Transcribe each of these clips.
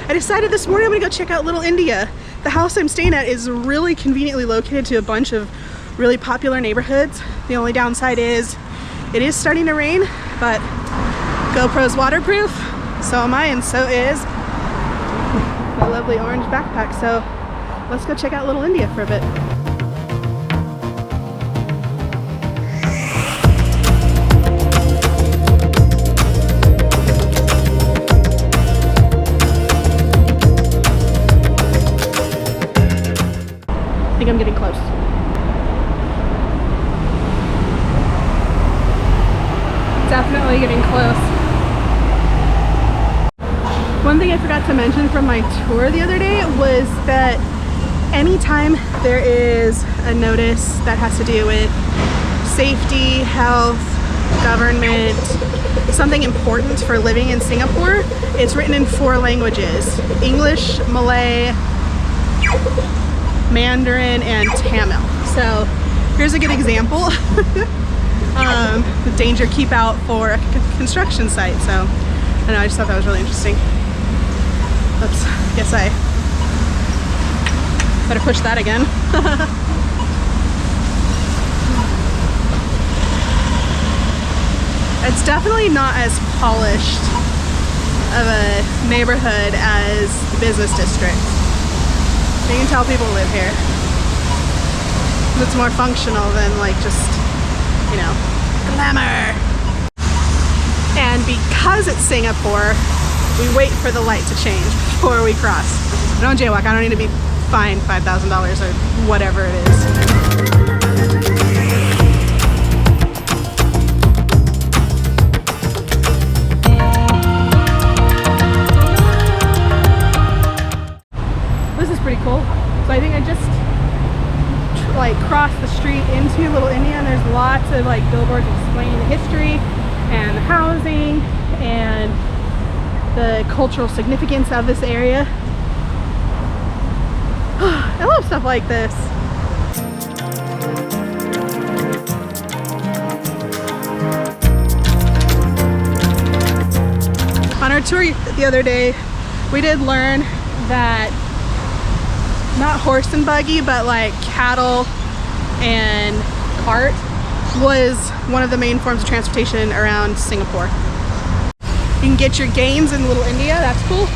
I decided this morning I'm gonna go check out Little India. The house I'm staying at is really conveniently located to a bunch of really popular neighborhoods. The only downside is it is starting to rain, but GoPro's waterproof, so am I, and so is my lovely orange backpack. So let's go check out Little India for a bit. I think I'm getting close. Definitely getting close. One thing I forgot to mention from my tour the other day was that anytime there is a notice that has to do with safety, health, government, something important for living in Singapore, it's written in 4 languages: English, Malay, Mandarin, and Tamil. So here's a good example. The danger keep out for a construction site. So I don't know, I just thought that was really interesting. Oops, guess I better push that again. It's definitely not as polished of a neighborhood as the business district. You can tell people live here. It's more functional than like just, you know, glamour. And because it's Singapore, we wait for the light to change before we cross. I don't jaywalk, I don't need to be fined $5,000 or whatever it is. This is pretty cool. So I think I just like crossed the street into Little India, and there's lots of like billboards explaining the history and the housing and the cultural significance of this area. I love stuff like this. On our tour the other day, we did learn that not horse and buggy, but like cattle and cart was one of the main forms of transportation around Singapore. You can get your gains in Little India, that's cool.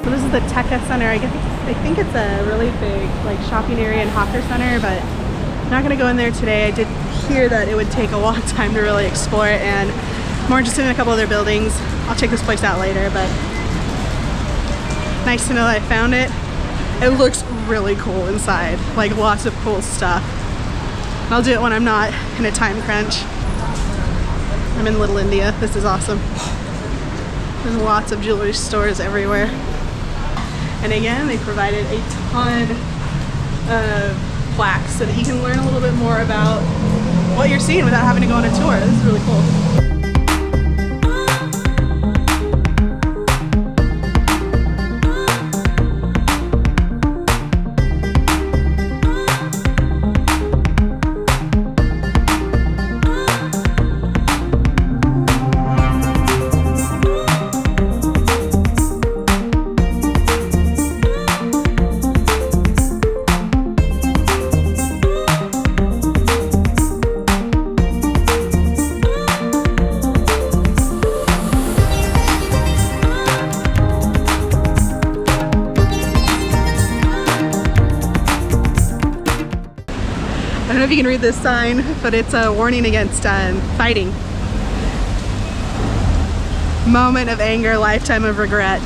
So this is the Tekka Center. I think it's a really big like shopping area and hawker center, but I'm not gonna go in there today. I did hear that it would take a long time to really explore it, and I'm more interested in a couple other buildings. I'll check this place out later, but nice to know that I found it. It looks really cool inside, like lots of cool stuff. I'll do it when I'm not in a time crunch. I'm in Little India. This is awesome. There's lots of jewelry stores everywhere. And again, they provided a ton of plaques so that you can learn a little bit more about what you're seeing without having to go on a tour. This is really cool. I don't know if you can read this sign, but it's a warning against fighting. Moment of anger, lifetime of regret.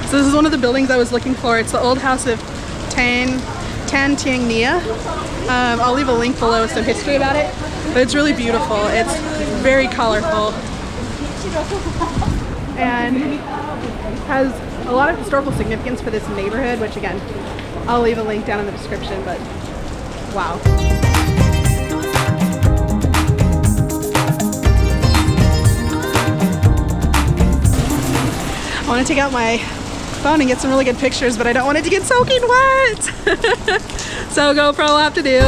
So this is one of the buildings I was looking for. It's the old house of Tan Tieng Nia. I'll leave a link below with some history about it, but it's really beautiful. It's very colorful and has a lot of historical significance for this neighborhood, which again, I'll leave a link down in the description, but wow. I want to take out my phone and get some really good pictures, but I don't want it to get soaking wet. So GoPro will have to do.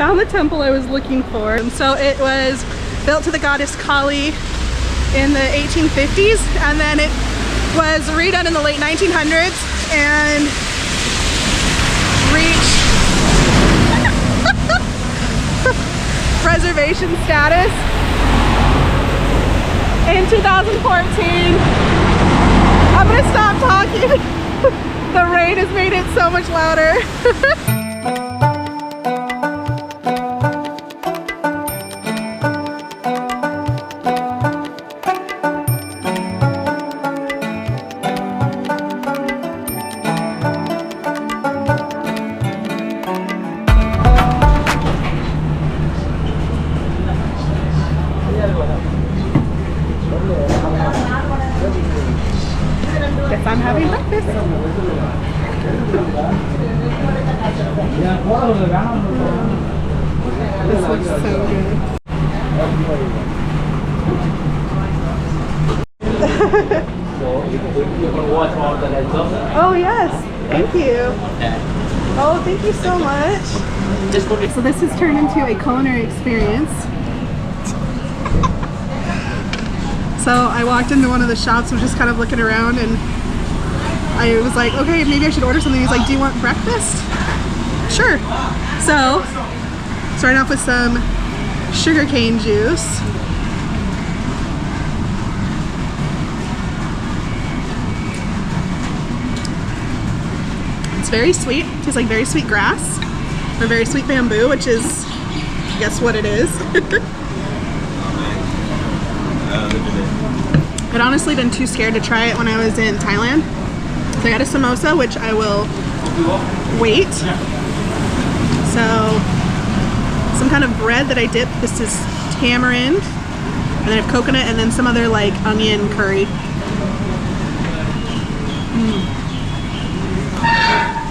found the temple I was looking for. And so it was built to the goddess Kali in the 1850s, and then it was redone in the late 1900s and reached preservation status in 2014. I'm gonna stop talking. The rain has made it so much louder. Guess I'm having breakfast. This looks so good. Oh yes, thank you. Oh, thank you so much. So this has turned into a culinary experience. So I walked into one of the shops, was just kind of looking around, and I was like, okay, maybe I should order something. He's like, do you want breakfast? Sure. So, starting off with some sugarcane juice. It's very sweet. It tastes like very sweet grass or very sweet bamboo, which is, I guess, what it is. I'd honestly been too scared to try it when I was in Thailand. So I got a samosa, which I will wait. So, some kind of bread that I dip. This is tamarind, and then I have coconut, and then some other like onion curry.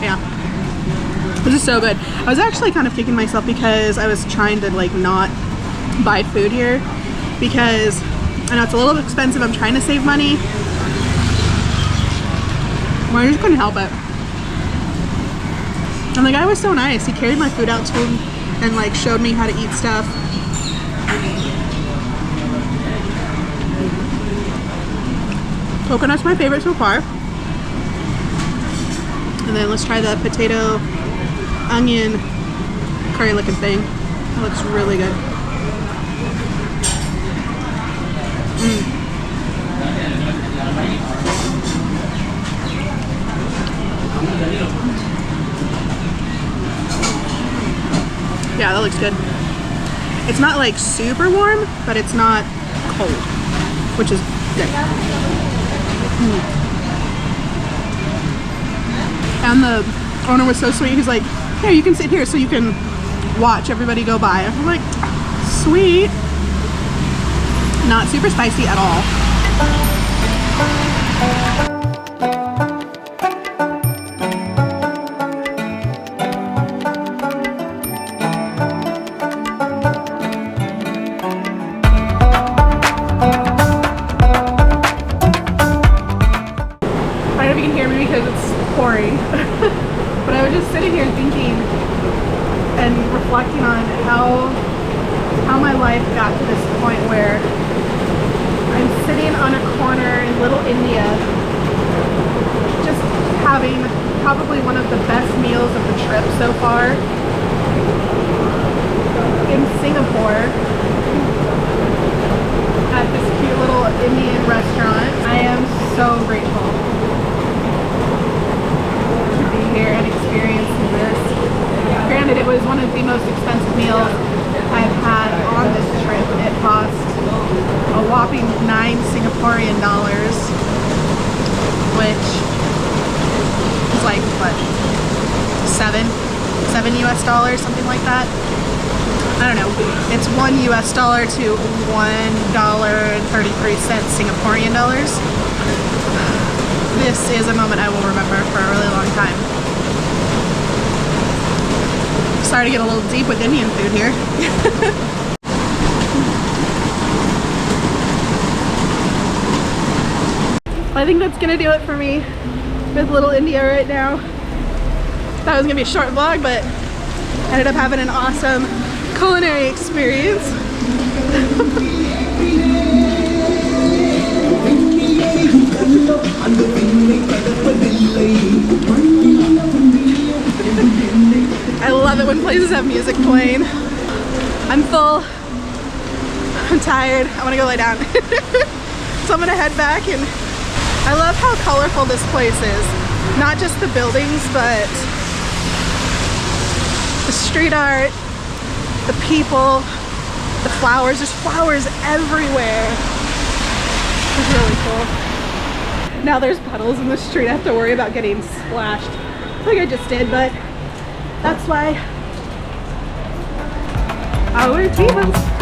Yeah, this is so good. I was actually kind of kicking myself because I was trying to like not buy food here, because I know it's a little expensive. I'm trying to save money. Well, I just couldn't help it. And the guy was so nice. He carried my food out to him and like showed me how to eat stuff. Coconut's my favorite so far. And then let's try the potato onion curry looking thing. It looks really good. Yeah, that looks good. It's not like super warm, but it's not cold, which is good. And the owner was so sweet. He's like, here, you can sit here so you can watch everybody go by. I'm like, sweet. Not super spicy at all. I don't know if you can hear me because it's pouring. But I was just sitting here thinking and reflecting on how my life got to this point where I'm sitting on a corner in Little India, just having probably one of the best meals of the trip so far in Singapore at this cute little Indian restaurant. I am so grateful to be here and experiencing this. Granted, it was one of the most expensive meals I've had on this trip. It cost a whopping 9 Singaporean dollars, which is like, what, 7 US dollars, something like that. I don't know. It's $1 US dollar to $1.33 Singaporean dollars. This is a moment I will remember for a really long time. Sorry to get a little deep with Indian food here. I think that's gonna do it for me with Little India right now. Thought it was gonna be a short vlog, but Ended up having an awesome culinary experience. I love it when places have music playing. I'm full. I'm tired. I want to go lay down. So I'm gonna head back, and I love how colorful this place is. Not just the buildings, but the street art, the people, the flowers. There's flowers everywhere. It's really cool. Now there's puddles in the street. I have to worry about getting splashed like I just did, but that's why I wear Teemings.